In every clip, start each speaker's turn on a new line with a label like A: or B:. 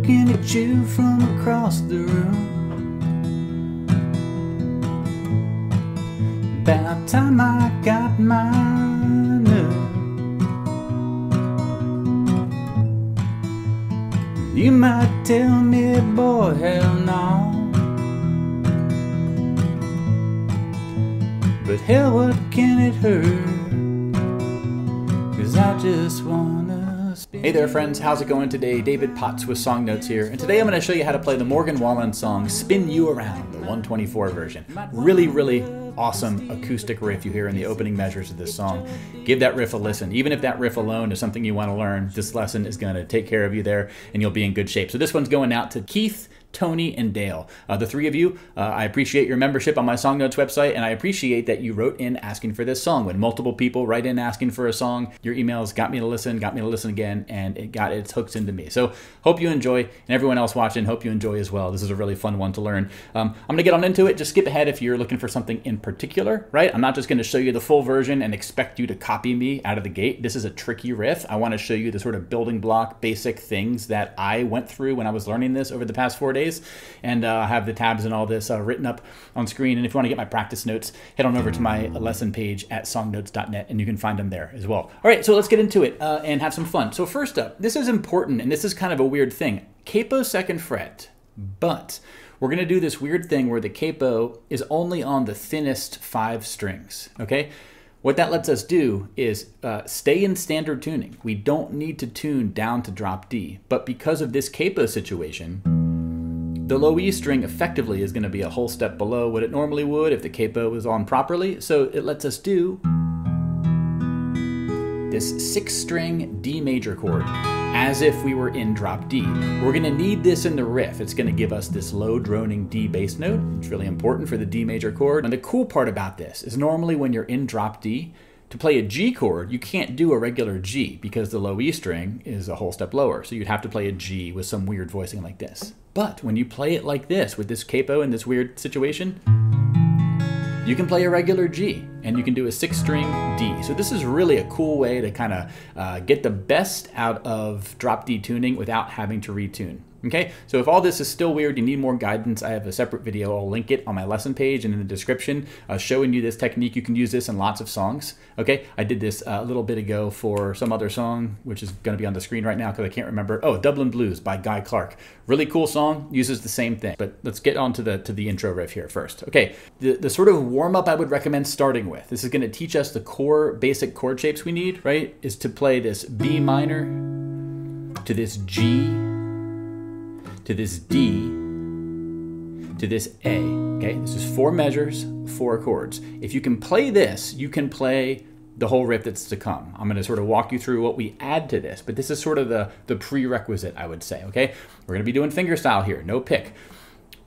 A: looking at you from across the room. About time I got mine up. You might tell me, boy, hell no. But hell, what can it hurt? 'Cause I just wanna spin. Hey there friends, how's it going today? David Potts with Song Notes here, and today I'm going to show you how to play the Morgan Wallen song Spin You Around, the 124 version. Really awesome acoustic riff you hear in the opening measures of this song. Give that riff a listen. Even if that riff alone is something you want to learn, this lesson is going to take care of you there and you'll be in good shape. So this one's going out to Keith, Tony, and Dale. The three of you, I appreciate your membership on my Song Notes website, and I appreciate that you wrote in asking for this song. When multiple people write in asking for a song, your emails got me to listen again, and it got its hooks into me. So hope you enjoy, and everyone else watching, hope you enjoy as well. This is a really fun one to learn. I'm going to get on into it. Just skip ahead if you're looking for something in particular, right? I'm not just going to show you the full version and expect you to copy me out of the gate. This is a tricky riff. I want to show you the sort of building block, basic things that I went through when I was learning this over the past 4 days. And I have the tabs and all this written up on screen. And if you want to get my practice notes, head on over to my lesson page at songnotes.net and you can find them there as well. All right, so let's get into it and have some fun. So first up, this is important, and this is kind of a weird thing. Capo 2nd fret, but we're going to do this weird thing where the capo is only on the thinnest 5 strings, okay? What that lets us do is stay in standard tuning. We don't need to tune down to drop D, but because of this capo situation, the low E string effectively is going to be a whole step below what it normally would if the capo was on properly. So it lets us do this 6-string D major chord as if we were in drop D. We're going to need this in the riff. It's going to give us this low droning D bass note. It's really important for the D major chord. And the cool part about this is normally when you're in drop D, to play a G chord, you can't do a regular G because the low E string is a whole step lower. So you'd have to play a G with some weird voicing like this. But when you play it like this, with this capo in this weird situation, you can play a regular G and you can do a 6-string D. So this is really a cool way to kind of get the best out of drop D tuning without having to retune. Okay, so if all this is still weird, you need more guidance, I have a separate video. I'll link it on my lesson page and in the description showing you this technique. You can use this in lots of songs. Okay, I did this a little bit ago for some other song, which is going to be on the screen right now because I can't remember. Oh, Dublin Blues by Guy Clark. Really cool song, uses the same thing. But let's get on to the intro riff here first. Okay, the sort of warm-up I would recommend starting with, this is going to teach us the core basic chord shapes we need, right, is to play this B minor to this G, to this D, to this A, okay? This is 4 measures, 4 chords. If you can play this, you can play the whole riff that's to come. I'm gonna sort of walk you through what we add to this, but this is sort of the prerequisite, I would say, okay? We're gonna be doing fingerstyle here, no pick.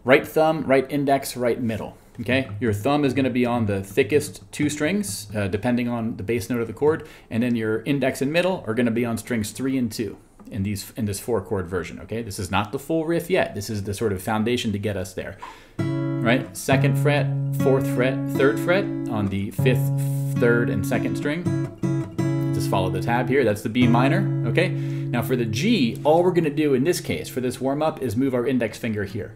A: Right thumb, right index, right middle, okay? Your thumb is gonna be on the thickest 2 strings, depending on the bass note of the chord, and then your index and middle are gonna be on strings 3 and 2. In this 4-chord version, okay? This is not the full riff yet. This is the sort of foundation to get us there, right? 2nd fret, 4th fret, 3rd fret on the 5th, 3rd, and 2nd string. Just follow the tab here. That's the B minor, okay? Now for the G, all we're gonna do in this case for this warm-up is move our index finger here,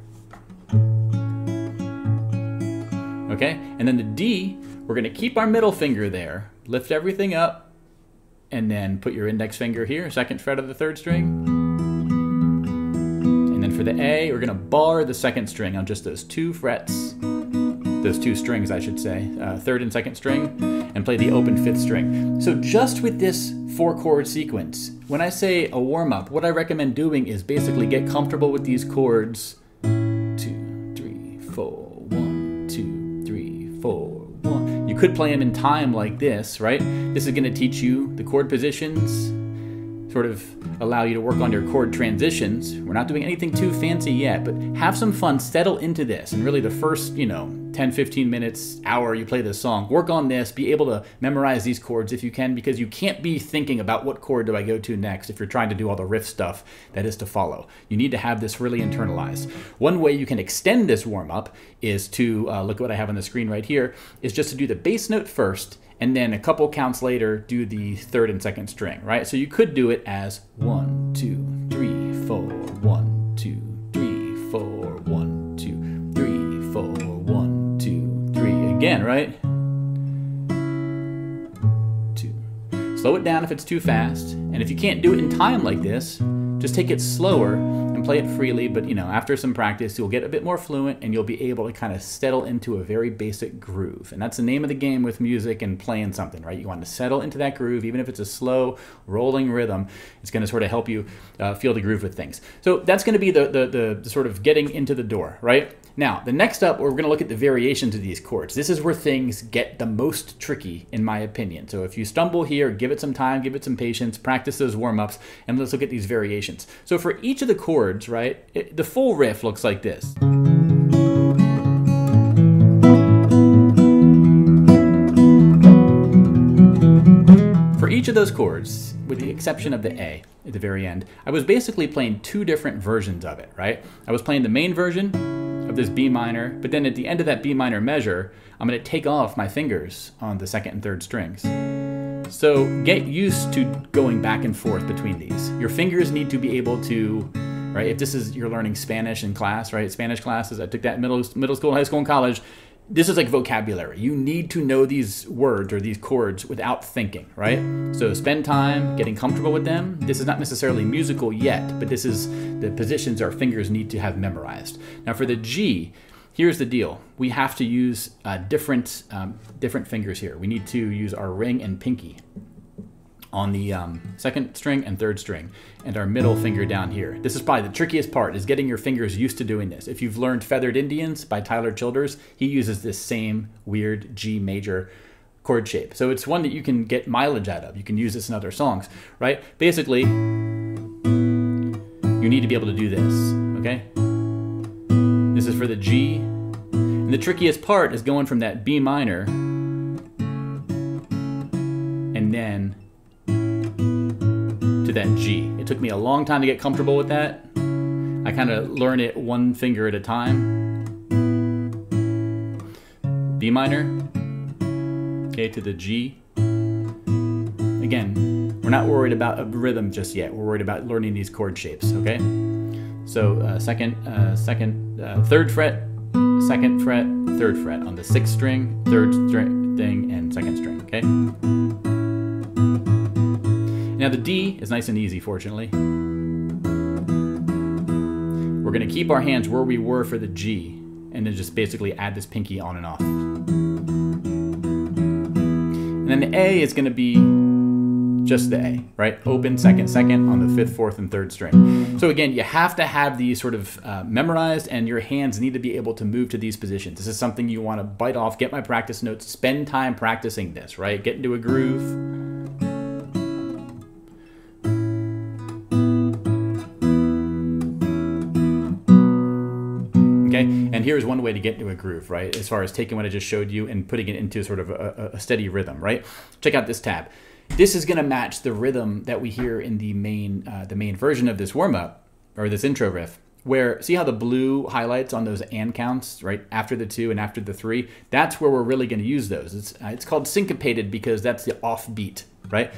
A: okay? And then the D, we're gonna keep our middle finger there, lift everything up, and then put your index finger here, 2nd fret of the 3rd string. And then for the A, we're gonna bar the 2nd string on just those 2 frets, those 2 strings, I should say, 3rd and 2nd string, and play the open 5th string. So just with this 4-chord sequence, when I say a warm-up, what I recommend doing is basically get comfortable with these chords. 2, 3, 4, 1, 2, 3, 4, 1. You could play them in time like this, right? This is going to teach you the chord positions, sort of allow you to work on your chord transitions. We're not doing anything too fancy yet, but have some fun, settle into this, and really the first, 10, 15 minutes, hour you play this song, work on this, be able to memorize these chords if you can, because you can't be thinking about what chord do I go to next if you're trying to do all the riff stuff that is to follow. You need to have this really internalized. One way you can extend this warm-up is to, look at what I have on the screen right here, is just to do the bass note first, and then a couple counts later, do the 3rd and 2nd string, right? So you could do it as 1, 2, 3, 4, 1, again, right? 2. Slow it down if it's too fast. And if you can't do it in time like this, just take it slower and play it freely, but you know, after some practice, you'll get a bit more fluent and you'll be able to kind of settle into a very basic groove. And that's the name of the game with music and playing something, right? You want to settle into that groove, even if it's a slow, rolling rhythm. It's going to sort of help you feel the groove with things. So that's going to be the sort of getting into the door, right? Now, the next up, we're going to look at the variations of these chords. This is where things get the most tricky, in my opinion. So if you stumble here, give it some time, give it some patience, practice those warm-ups, and let's look at these variations. So for each of the chords, right, the full riff looks like this. For each of those chords, with the exception of the A at the very end, I was basically playing two different versions of it, right? I was playing the main version of this B minor, but then at the end of that B minor measure, I'm going to take off my fingers on the second and third strings. So get used to going back and forth between these. Your fingers need to be able to, right, if this is, you're learning Spanish in class, right, Spanish classes, I took that in middle school, high school, and college. This is like vocabulary. You need to know these words or these chords without thinking, right? So spend time getting comfortable with them. This is not necessarily musical yet, but this is the positions our fingers need to have memorized. Now for the G, here's the deal. We have to use different fingers here. We need to use our ring and pinky on the second string and third string, and our middle finger down here. This is probably the trickiest part, is getting your fingers used to doing this. If you've learned Feathered Indians by Tyler Childers, he uses this same weird G major chord shape. So it's one that you can get mileage out of. You can use this in other songs, right? Basically, you need to be able to do this, okay? This is for the G. And the trickiest part is going from that B minor and then to that G. It took me a long time to get comfortable with that. I kind of learn it one finger at a time. B minor, okay, to the G. Again, we're not worried about a rhythm just yet. We're worried about learning these chord shapes, okay? So third fret, second fret, third fret on the sixth string, third string thing, and second string, okay? Now the D is nice and easy, fortunately. We're going to keep our hands where we were for the G, and then just basically add this pinky on and off. And then the A is going to be just the A, right? Open, second, second on the fifth, fourth, and third string. So again, you have to have these sort of memorized, and your hands need to be able to move to these positions. This is something you want to bite off, get my practice notes, spend time practicing this, right? Get into a groove. Okay, and here's one way to get into a groove, right? As far as taking what I just showed you and putting it into sort of a steady rhythm, right? Check out this tab. This is going to match the rhythm that we hear in the main version of this warm-up, or this intro riff, where, see how the blue highlights on those and counts, right? After the 2 and after the 3, that's where we're really going to use those. It's called syncopated because that's the offbeat, right?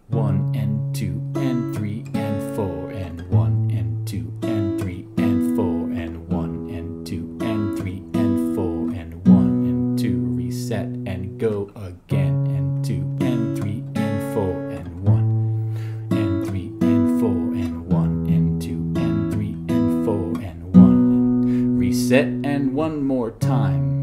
A: 1 and 2 and 3 and 4 and 1 and 2 and 3 and 4 and 1 and 2 and 3 and 4 and 1 and 2, reset and go again, and 2 and 3 and 4 and 1 and 3 and 4 and 1 and 2 and 3 and 4 and 1 and reset and one more time.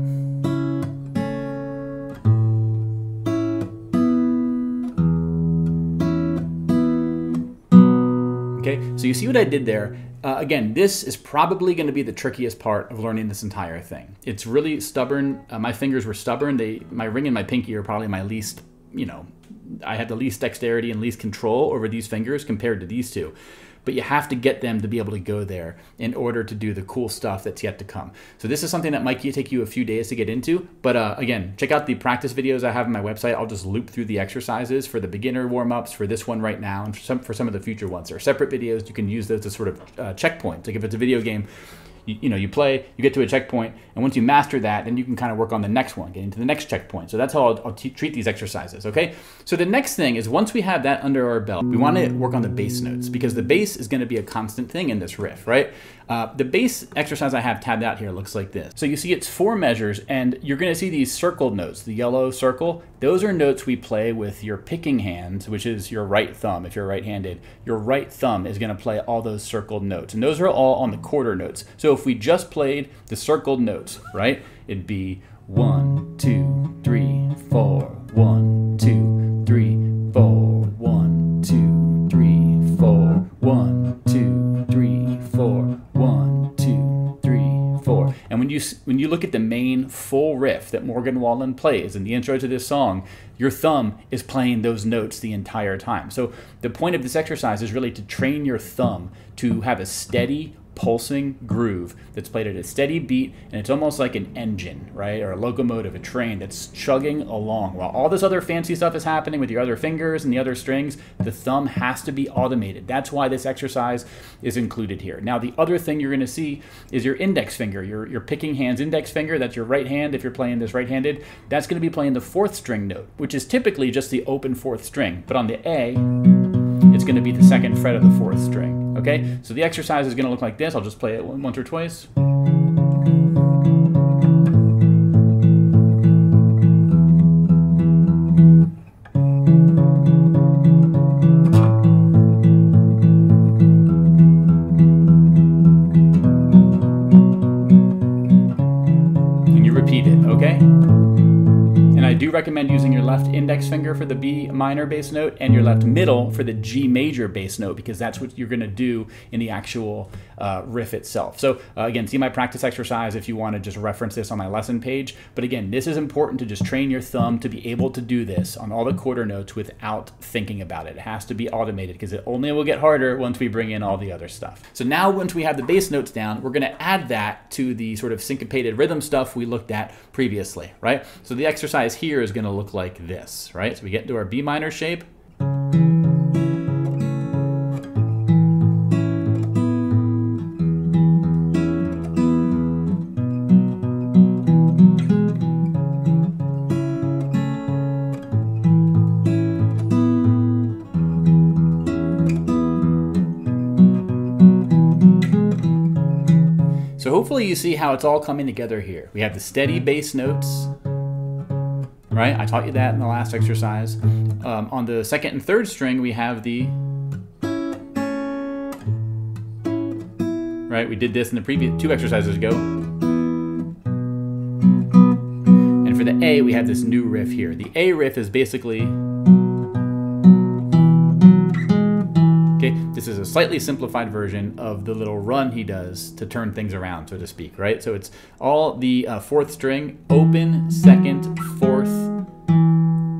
A: Okay, so you see what I did there? Again, this is probably going to be the trickiest part of learning this entire thing. It's really stubborn. My fingers were stubborn. My ring and my pinky are probably my least, I had the least dexterity and least control over these fingers compared to these two. But you have to get them to be able to go there in order to do the cool stuff that's yet to come. So this is something that might take you a few days to get into. But again, check out the practice videos I have on my website. I'll just loop through the exercises for the beginner warm-ups, for this one right now, and for some of the future ones. There are separate videos. You can use those as sort of checkpoints. Like if it's a video game, you play, you get to a checkpoint, and once you master that, then you can kind of work on the next one, getting to the next checkpoint. So that's how I'll treat these exercises, okay? So the next thing is, once we have that under our belt, we want to work on the bass notes, because the bass is going to be a constant thing in this riff, right? The bass exercise I have tabbed out here looks like this. So you see it's 4 measures, and you're going to see these circled notes, the yellow circle. Those are notes we play with your picking hand, which is your right thumb. If you're right-handed, your right thumb is going to play all those circled notes, and those are all on the quarter notes. So if we just played the circled notes, right, it'd be 1, 2, 3, 4, 1, 2, 3, 4, 1, 2, 3, 4, 1, 2, 3, 4, 1, 2, 3, 4. And when you look at the main full riff that Morgan Wallen plays in the intro to this song, your thumb is playing those notes the entire time. So the point of this exercise is really to train your thumb to have a steady, pulsing groove that's played at a steady beat, and it's almost like an engine, right, or a locomotive, a train that's chugging along. While all this other fancy stuff is happening with your other fingers and the other strings, the thumb has to be automated. That's why this exercise is included here. Now, the other thing you're going to see is your index finger, your picking hand's index finger. That's your right hand if you're playing this right-handed. That's going to be playing the 4th string note, which is typically just the open 4th string, but on the A, it's going to be the 2nd fret of the 4th string. Okay, so the exercise is going to look like this. I'll just play it once or twice. And you repeat it, okay? And I do recommend using your left index finger for the B minor bass note and your left middle for the G major bass note, because that's what you're going to do in the actual riff itself. So again, see my practice exercise if you want to just reference this on my lesson page. But again, this is important to just train your thumb to be able to do this on all the quarter notes without thinking about it. It has to be automated, because it only will get harder once we bring in all the other stuff. So now once we have the bass notes down, we're going to add that to the sort of syncopated rhythm stuff we looked at previously, right? So the exercise here is going to look like this, right? So we get into our B minor shape. So hopefully you see how it's all coming together here. We have the steady bass notes, right? I taught you that in the last exercise. On the 2nd and 3rd string, we have the, right? We did this in the previous 2 exercises ago. And for the A, we have this new riff here. The A riff is basically, okay, this is a slightly simplified version of the little run he does to turn things around, so to speak, right? So it's all the 4th string, open, 2nd, 4th,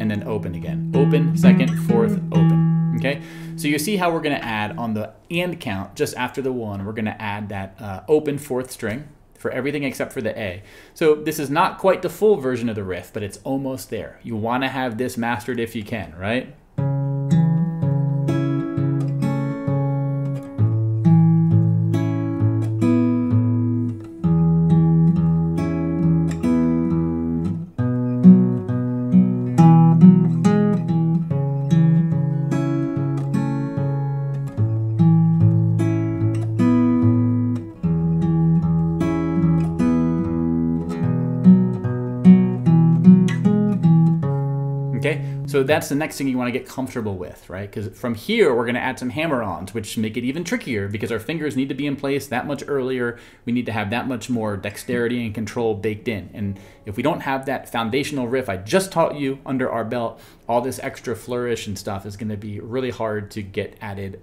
A: and then open again. Open, 2nd, 4th, open, okay? So you see how we're gonna add on the and count, just after the 1, we're gonna add that open 4th string for everything except for the A. So this is not quite the full version of the riff, but it's almost there. You wanna have this mastered if you can, right? Okay, so that's the next thing you want to get comfortable with, right? Because from here, we're going to add some hammer-ons, which make it even trickier because our fingers need to be in place that much earlier. We need to have that much more dexterity and control baked in. And if we don't have that foundational riff I just taught you under our belt, all this extra flourish and stuff is going to be really hard to get added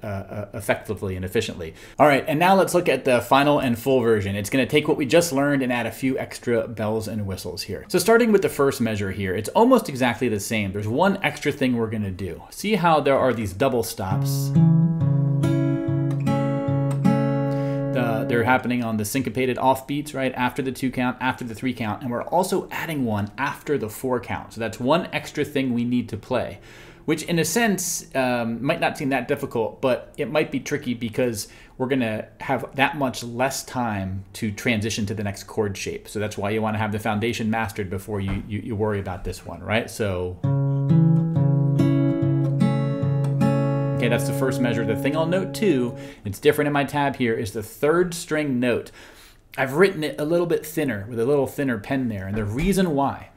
A: effectively and efficiently. All right, and now let's look at the final and full version. It's going to take what we just learned and add a few extra bells and whistles here. So starting with the first measure here, it's almost exactly the same. There's one extra thing we're going to do. See how there are these double stops? They're happening on the syncopated off beats, right? After the 2 count, after the 3 count, and we're also adding one after the 4 count. So that's one extra thing we need to play. which in a sense might not seem that difficult, but it might be tricky because we're going to have that much less time to transition to the next chord shape. So that's why you want to have the foundation mastered before you worry about this one, right? So, okay, that's the first measure. The thing I'll note too, it's different in my tab here, is the third string note. I've written it a little bit thinner with a little thinner pen there, and the reason why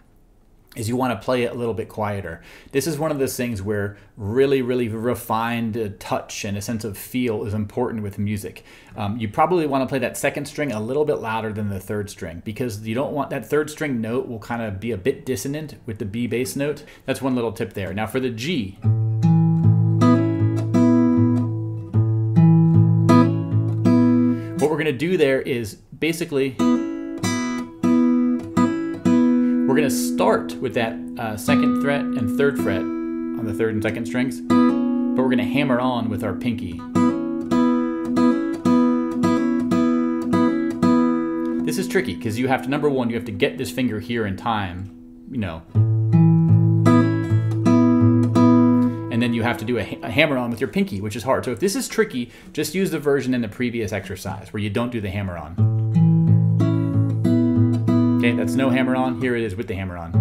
A: is you want to play it a little bit quieter. This is one of those things where really, really refined touch and a sense of feel is important with music. You probably want to play that second string a little bit louder than the third string, because you don't want that third string note will kind of be a bit dissonant with the B bass note. That's one little tip there. Now for the G. What we're going to do there is basically we're going to start with that second fret and third fret on the third and second strings, but we're going to hammer on with our pinky. This is tricky because you have to, number one, you have to get this finger here in time, you know, and then you have to do a hammer on with your pinky, which is hard. So if this is tricky, just use the version in the previous exercise where you don't do the hammer on. Okay, that's no hammer on. Here it is with the hammer on.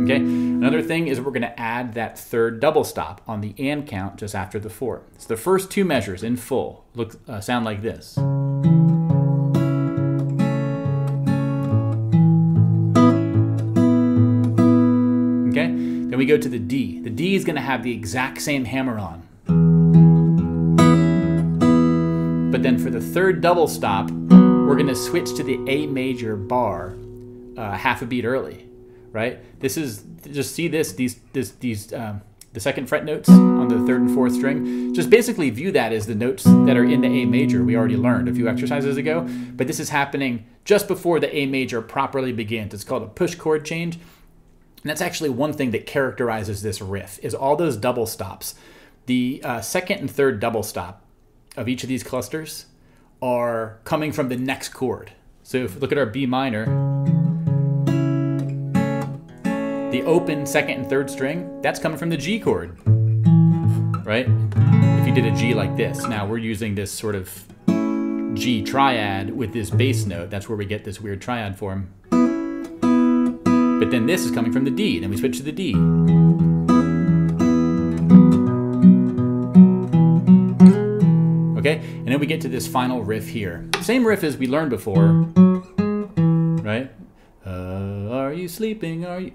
A: Okay, another thing is we're going to add that third double stop on the and count just after the 4. So the first two measures in full sound like this. Okay, then we go to the D. The D is going to have the exact same hammer on. But then for the third double stop, we're going to switch to the A major bar half a beat early, right? This is, just see this, the second fret notes on the third and fourth string. Just basically view that as the notes that are in the A major we already learned a few exercises ago, but this is happening just before the A major properly begins. It's called a push chord change. And that's actually one thing that characterizes this riff, is all those double stops. The second and third double stop of each of these clusters are coming from the next chord. So if we look at our B minor, the open second and third string, that's coming from the G chord, right? If you did a G like this, now we're using this sort of G triad with this bass note. That's where we get this weird triad form. But then this is coming from the D, then we switch to the D. Okay, and then we get to this final riff here. Same riff as we learned before, right? Are you sleeping? Are you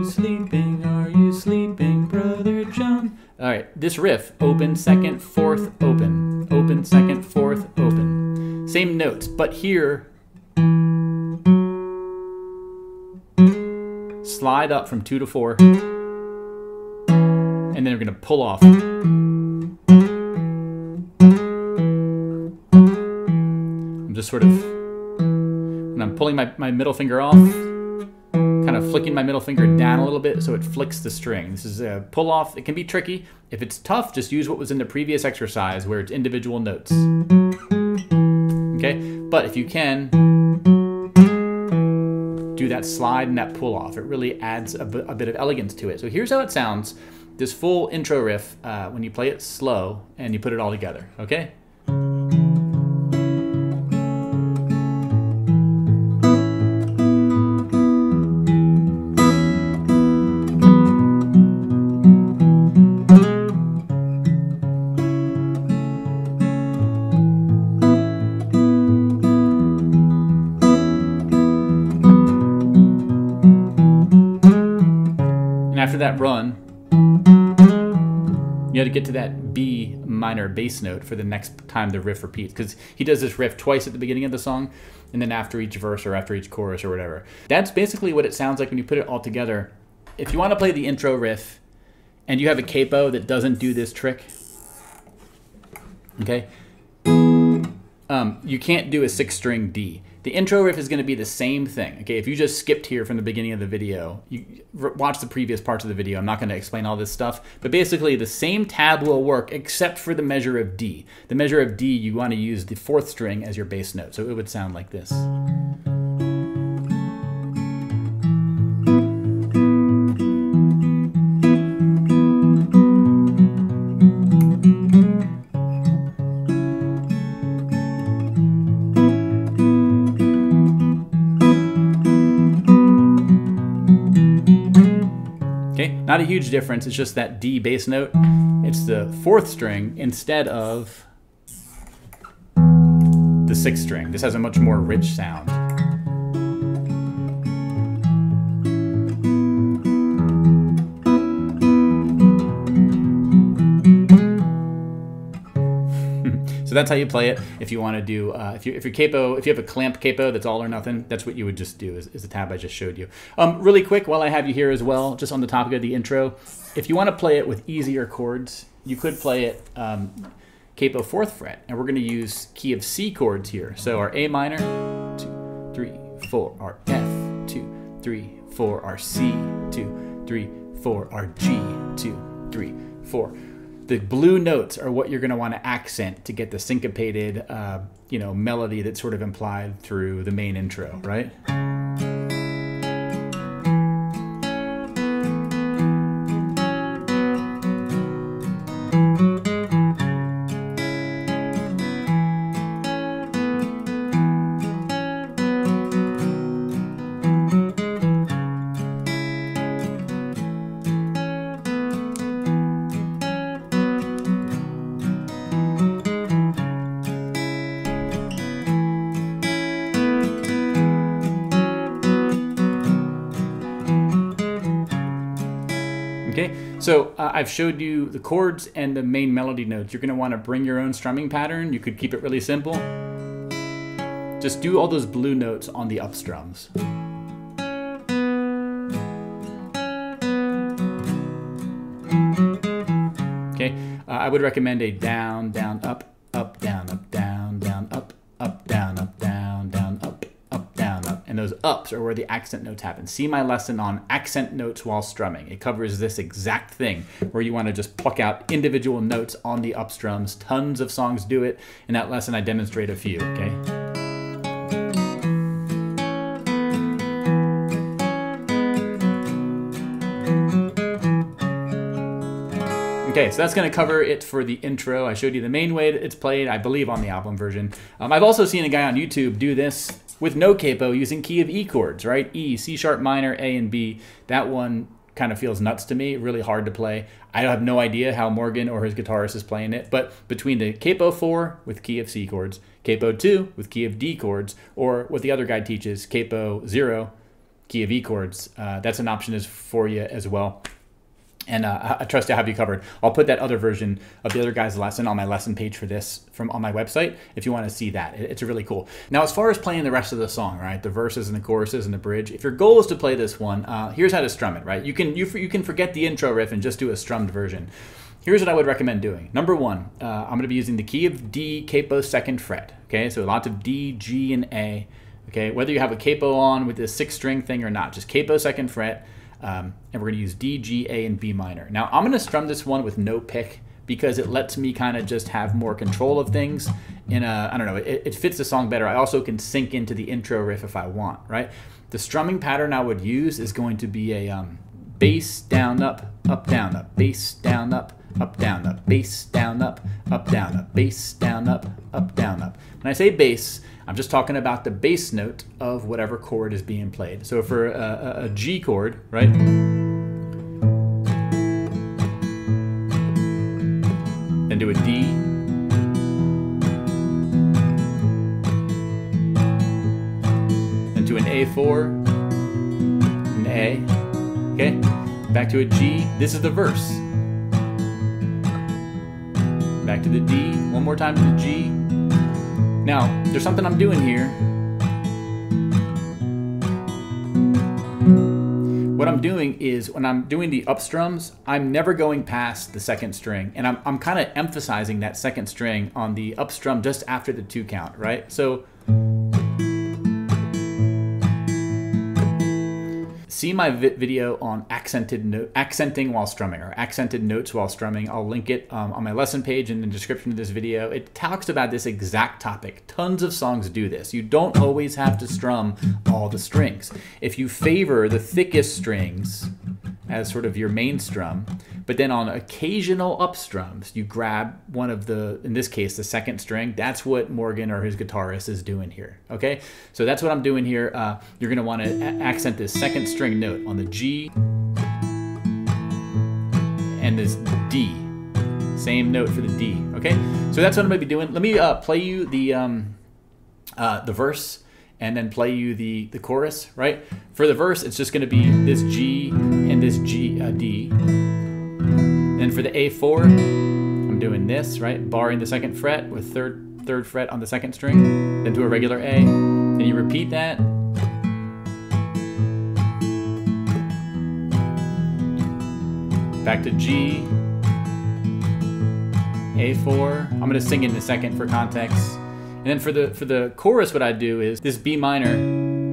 A: sleeping? Are you sleeping, Brother John? All right, this riff, open, second, fourth, open. Open, second, fourth, open. Same notes, but here, slide up from 2 to 4, and then we're gonna pull off. Just sort of, when I'm pulling my middle finger off, kind of flicking my middle finger down a little bit so it flicks the string. This is a pull off. It can be tricky. If it's tough, just use what was in the previous exercise where it's individual notes. Okay, but if you can, do that slide and that pull off. It really adds a bit of elegance to it. So here's how it sounds, this full intro riff, when you play it slow and you put it all together, okay? After that run, you had to get to that B minor bass note for the next time the riff repeats, because he does this riff twice at the beginning of the song and then after each verse or after each chorus or whatever. That's basically what it sounds like when you put it all together. If you want to play the intro riff and you have a capo that doesn't do this trick, okay, you can't do a 6-string D. The intro riff is going to be the same thing. Okay, if you just skipped here from the beginning of the video, you watch the previous parts of the video. I'm not going to explain all this stuff, but basically the same tab will work except for the measure of D. The measure of D, you want to use the 4th string as your bass note, so it would sound like this. Not a huge difference, it's just that D bass note. It's the 4th string instead of the 6th string. This has a much more rich sound. So that's how you play it. If you want to do, if you have a clamp capo that's all or nothing, that's what you would just do, is the tab I just showed you. Really quick, while I have you here as well, just on the topic of the intro, if you want to play it with easier chords, you could play it capo 4th fret, and we're going to use key of C chords here. So our A minor, 2, 3, 4, our F, 2, 3, 4, our C, 2, 3, 4, our G, 2, 3, 4. The blue notes are what you're going to want to accent to get the syncopated, melody that's sort of implied through the main intro, right? Okay, so I've showed you the chords and the main melody notes. You're going to want to bring your own strumming pattern. You could keep it really simple. Just do all those blue notes on the up strums. Okay, I would recommend a down, down, up, down, up, down, down, up, down, down, down, up, down, up. And those ups are where the accent notes happen. See my lesson on accent notes while strumming. It covers this exact thing where you want to just pluck out individual notes on the up strums. Tons of songs do it. In that lesson, I demonstrate a few, okay? Okay, so that's going to cover it for the intro. I showed you the main way it's played, I believe, on the album version. I've also seen a guy on YouTube do this with no capo using key of E chords, right? E, C sharp minor, A, and B. That one kind of feels nuts to me, really hard to play. I have no idea how Morgan or his guitarist is playing it, but between the capo 4 with key of C chords, capo 2 with key of D chords, or what the other guy teaches, capo 0, key of E chords, that's an option for you as well. And I trust to have you covered. I'll put that other version of the other guy's lesson on my lesson page for this on my website if you want to see that. It's really cool. Now, as far as playing the rest of the song, right, the verses and the choruses and the bridge, if your goal is to play this one, here's how to strum it, right? You can forget the intro riff and just do a strummed version. Here's what I would recommend doing. Number one, I'm going to be using the key of D capo 2nd fret. Okay, so lots of D, G, and A. Okay, whether you have a capo on with this 6th string thing or not, just capo 2nd fret. And we're going to use D, G, A, and B minor. Now, I'm going to strum this one with no pick because it lets me kind of just have more control of things. I don't know, it fits the song better. I also can sync into the intro riff if I want, right? The strumming pattern I would use is going to be a bass, down, up, down, up, bass, down, up, down, up, bass, down, up, down, up, bass, down, up, down, up. When I say bass, I'm just talking about the bass note of whatever chord is being played. So for a G chord, right? Then do a D. Then to an A4, an A, okay? Back to a G, this is the verse. Back to the D, one more time to the G. Now, there's something I'm doing here. What I'm doing is when I'm doing the up strums, I'm never going past the 2nd string. And I'm kind of emphasizing that 2nd string on the up strum just after the 2 count, right? So see my video on accenting while strumming, or accented notes while strumming. I'll link it on my lesson page in the description of this video. It talks about this exact topic. Tons of songs do this. You don't always have to strum all the strings. If you favor the thickest strings as sort of your main strum, but then on occasional up strums, you grab one of the, in this case, the 2nd string. That's what Morgan or his guitarist is doing here, okay? So that's what I'm doing here. You're gonna wanna accent this 2nd string note on the G, and this D. Same note for the D, okay? So that's what I'm gonna be doing. Let me play you the verse and then play you the chorus, right? For the verse, it's just gonna be this G and this D. And for the A4, I'm doing this, right? Barring the 2nd fret with third fret on the 2nd string, then to a regular A. Then you repeat that. Back to G, A4. I'm gonna sing in a second for context. And then for the chorus, what I do is this B minor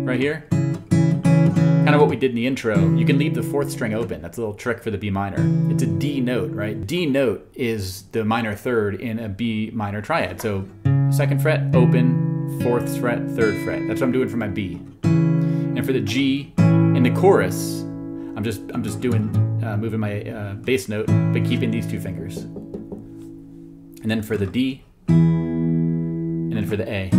A: right here. Kind of what we did in the intro. You can leave the 4th string open. That's a little trick for the B minor. It's a D note, right? D note is the minor 3rd in a B minor triad. So 2nd fret, open, 4th fret, 3rd fret. That's what I'm doing for my B. And for the G in the chorus, I'm just doing moving my bass note, but keeping these 2 fingers. And then for the D, and then for the A.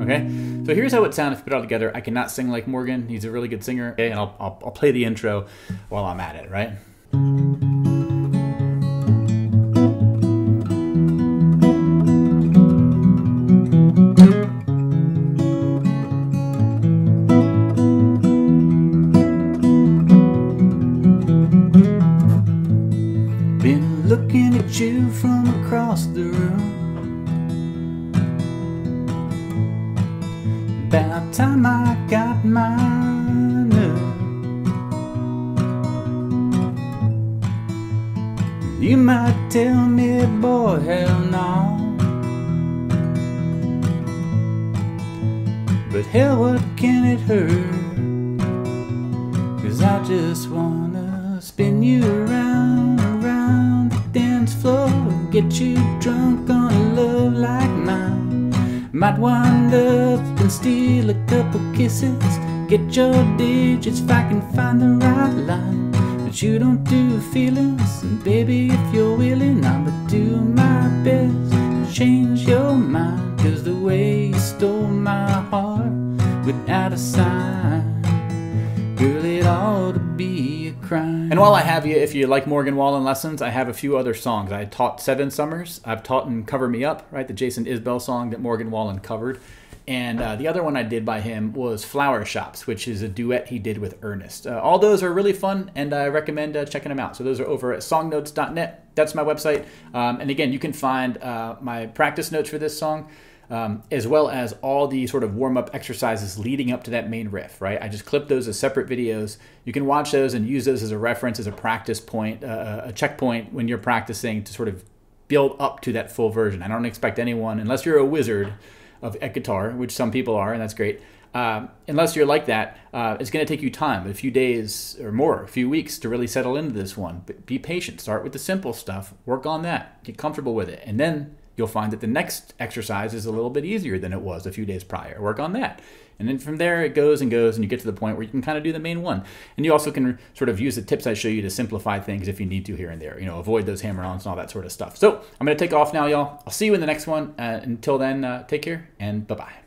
A: Okay, so here's how it sounds if you put it all together. I cannot sing like Morgan. He's a really good singer. Okay, and I'll play the intro while I'm at it, right? Been looking at you from across the room. About time I got mine up. You might tell me, boy, hell no. But hell, what can it hurt? 'Cause I just wanna spin you around the dance floor, get you drunk on a love like mine. Might wind up and steal a couple kisses, get your digits if I can find the right line. But you don't do feelings, and baby, if you're willing, I'ma do my best to change your mind. 'Cause the way you stole my heart without a sign, girl, it ought to be a crime. And while I have you, if you like Morgan Wallen lessons, I have a few other songs. I taught 7 Summers. I've taught in Cover Me Up, right? The Jason Isbell song that Morgan Wallen covered. And the other one I did by him was Flower Shops, which is a duet he did with Earnest. All those are really fun, and I recommend checking them out. So those are over at songnotes.net. That's my website. And again, you can find my practice notes for this song, as well as all the sort of warm-up exercises leading up to that main riff, right? I just clip those as separate videos. You can watch those and use those as a reference, as a practice point, a checkpoint when you're practicing to sort of build up to that full version. I don't expect anyone, unless you're a wizard at guitar, which some people are, and that's great. Unless you're like that, it's going to take you time, a few days or more, a few weeks to really settle into this one. But be patient. Start with the simple stuff. Work on that. Get comfortable with it. And then you'll find that the next exercise is a little bit easier than it was a few days prior. Work on that. And then from there, it goes and goes, and you get to the point where you can kind of do the main one. And you also can sort of use the tips I show you to simplify things if you need to here and there. You know, avoid those hammer-ons and all that sort of stuff. So I'm going to take off now, y'all. I'll see you in the next one. Until then, take care, and bye-bye.